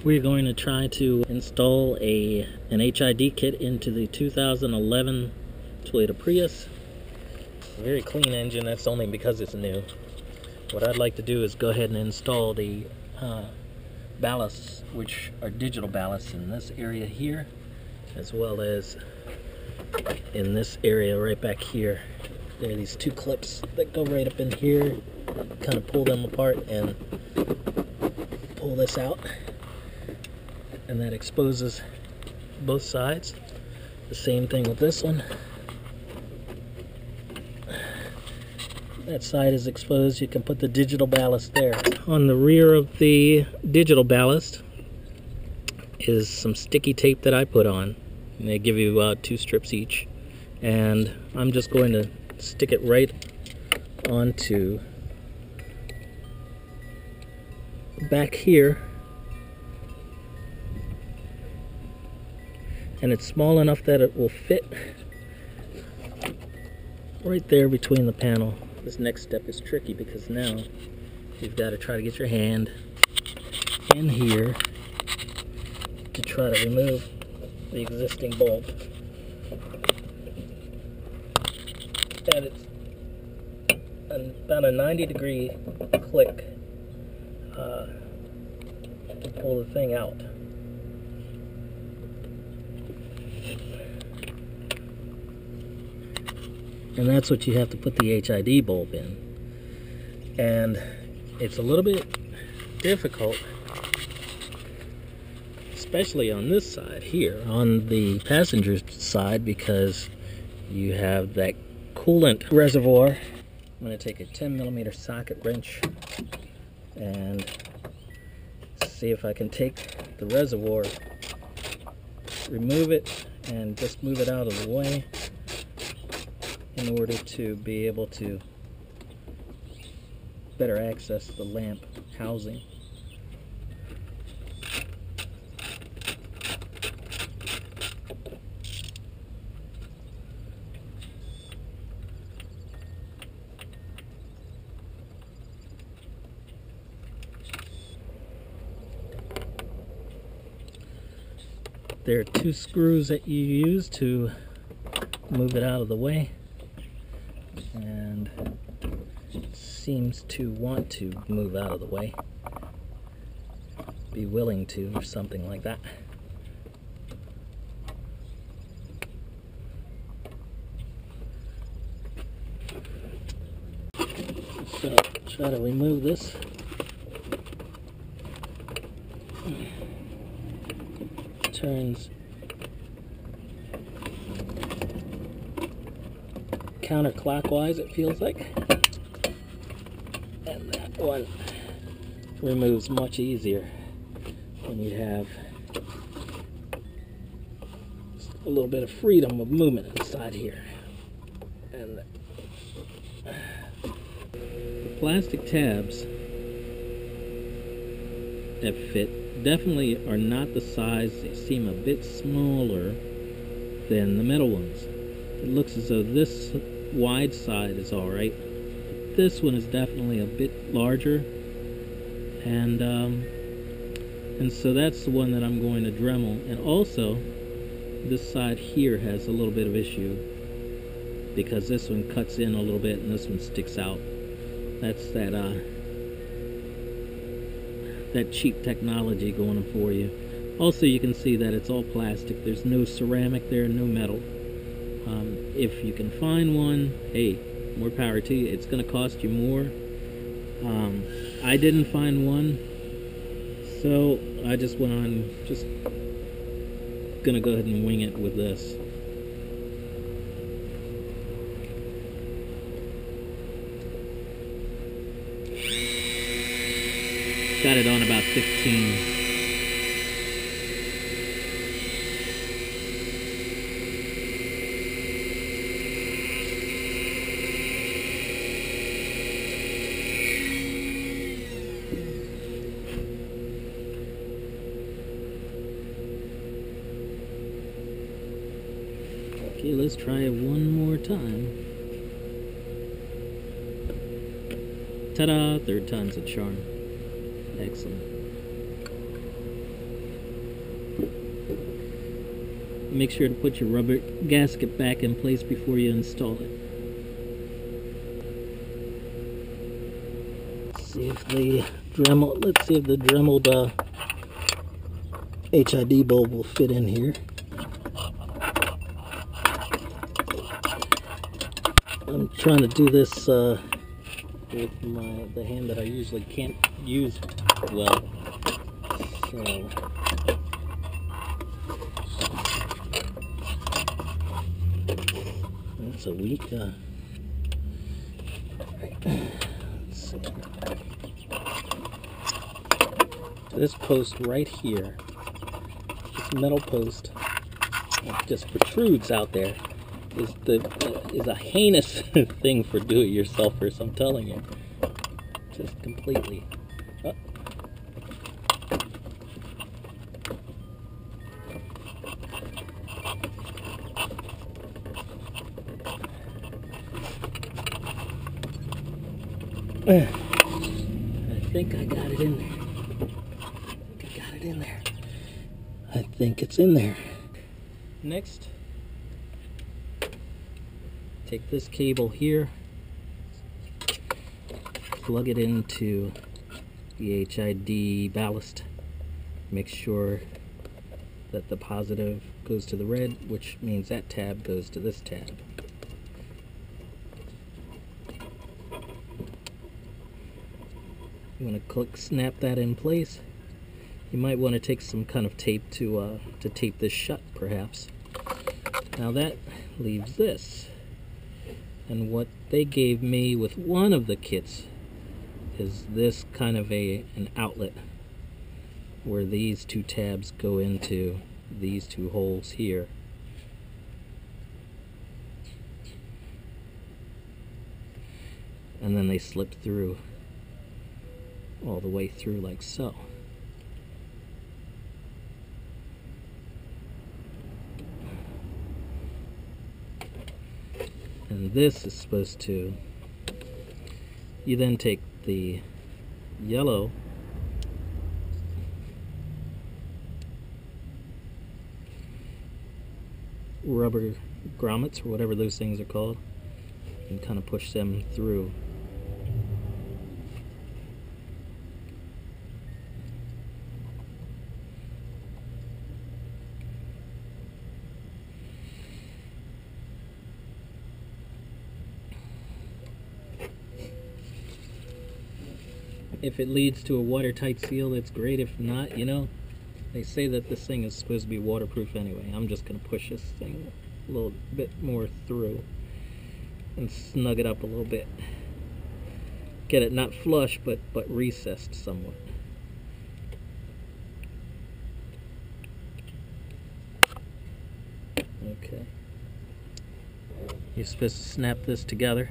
We're going to try to install an HID kit into the 2011 Toyota Prius. Very clean engine, that's only because it's new. What I'd like to do is go ahead and install the ballasts, which are digital ballasts, in this area here, as well as in this area right back here. There are these two clips that go right up in here. Kind of pull them apart and pull this out, and that exposes both sides. The same thing with this one. That side is exposed. You can put the digital ballast there. On the rear of the digital ballast is some sticky tape that I put on. And they give you 2 strips each, and I'm just going to stick it right onto back here, and it's small enough that it will fit right there between the panel. This next step is tricky because now you've got to try to get your hand in here to try to remove the existing bulb. And it's about a 90-degree click to pull the thing out. And that's what you have to put the HID bulb in. And it's a little bit difficult, especially on this side here, on the passenger side, because you have that coolant reservoir. I'm going to take a 10mm socket wrench and see if I can take the reservoir, remove it, and just move it out of the way in order to be able to better access the lamp housing. There are 2 screws that you use to move it out of the way, and it seems to want to move out of the way, be willing to, or something like that. So try to remove this. Turns counterclockwise, it feels like, and that one removes much easier when you have a little bit of freedom of movement inside here. And the plastic tabs that fit definitely are not the size. They seem a bit smaller than the metal ones. It looks as though this wide side is alright. This one is definitely a bit larger, and so that's the one that I'm going to Dremel. And also this side here has a little bit of issue because this one cuts in a little bit and this one sticks out. That's that cheap technology going for you. Also, you can see that it's all plastic. There's no ceramic there, no metal. If you can find one, hey, more power to you. It's going to cost you more. I didn't find one, so I just went on, just gonna go ahead and wing it with this. Got it on about 15. Okay, let's try it one more time. Ta-da! Third time's a charm. Excellent. make sure to put your rubber gasket back in place before you install it. Let's see if the Dremeled HID bulb will fit in here. I'm trying to do this with the hand that I usually can't use well. So that's a weak. Let's see. So this post right here, this metal post, that just protrudes out there, is a heinous thing for do-it-yourselfers. I'm telling you, just completely. Oh. I think I got it in there. I think it's in there. Next, take this cable here, plug it into the HID ballast. Make sure that the positive goes to the red, which means that tab goes to this tab. You want to snap that in place. You might want to take some kind of tape to tape this shut, perhaps. Now that leaves this. And what they gave me with one of the kits is this kind of an outlet where these two tabs go into these two holes here. And then they slip through all the way through like so. And this is supposed to, you then take the yellow rubber grommets, or whatever those things are called, and kind of push them through. If it leads to a watertight seal, that's great. If not, you know, they say that this thing is supposed to be waterproof anyway. I'm just going to push this thing a little bit more through and snug it up a little bit. Get it not flush, but recessed somewhat. Okay. You're supposed to snap this together.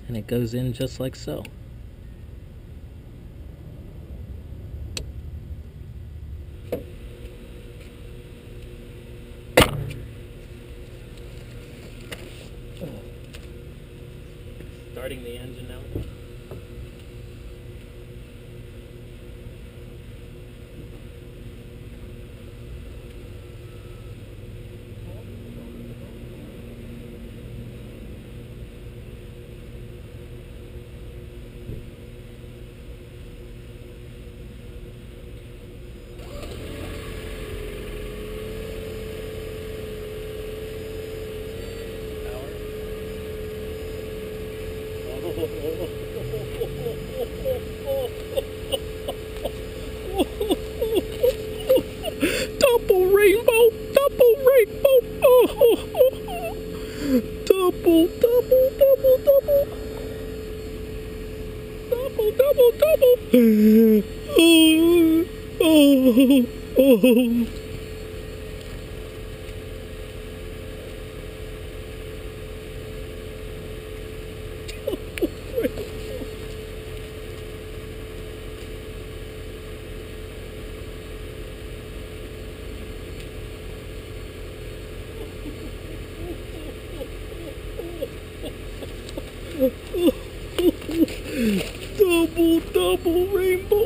And it goes in just like so. Starting the engine now. Double rainbow, double rainbow. Double, double, double, double. Double, double, double. Double, double rainbow.